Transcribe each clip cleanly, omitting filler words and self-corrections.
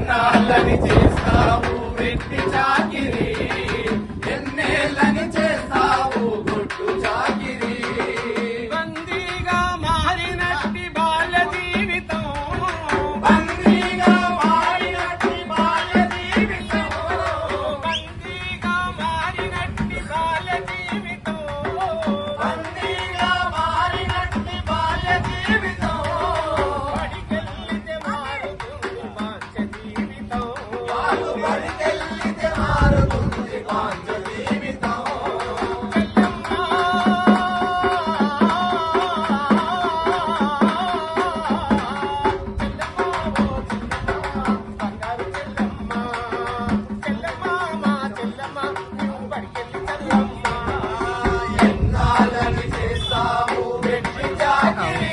ఎన్నాళ్ళని చేస్తావు వెట్టి చాకిరి, ఎన్నేళ్ళని చేస్తావు గుట్టు చాకిరి. బందీగా మారినట్టి బాల్య జీవితం, బందీగా మారినట్టి బాల్య జీవితం, బందీగా మారినట్టి బాల్య జీవితం, బందీగా మారినట్టి బాల్య జీవితం. బడికెళ్ళితే మారుతుంది బాల్య జీవితం, బడికెళ్ళితే మారుతుంది బాల్య జీవితం. బంగారు చెల్లమ్మ, చెల్లమ్మ మా చెల్లమ్మ నువ్వు బడికెళ్ళి చెల్లమ్మ. ఎన్నాళ్ళని చేస్తావు వెట్టి చాకిరి,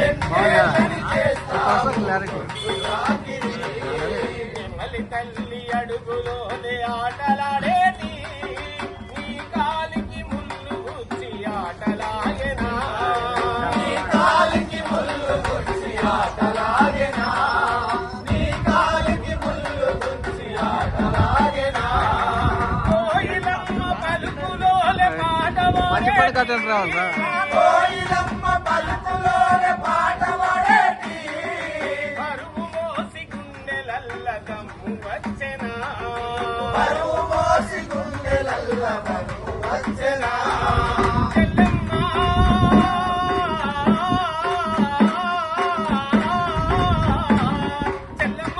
ఎన్నేళ్ళని చేస్తావు గుట్టు చాకిరి. నెమలి తల్లి అడుగులోనే ఆటలాడేటి, నీ కాలికి ముళ్ళు గుచ్చి ఆటలాగెనా. నీ కాలికి ముళ్ళు గుచ్చి ఆటలాగెనా, నీ కాలికి ముళ్ళు గుచ్చి ఆటలాగెనా. కోయిలమ్మ పలుకులోలే పాటవాడే, కోయిలమ్మ పలుకులోనే పాట పాడేటి, పరువు మోసి గుండెలల్ల దమ్ము వచ్చెనా. పరువు మోసి గుండెలల్ల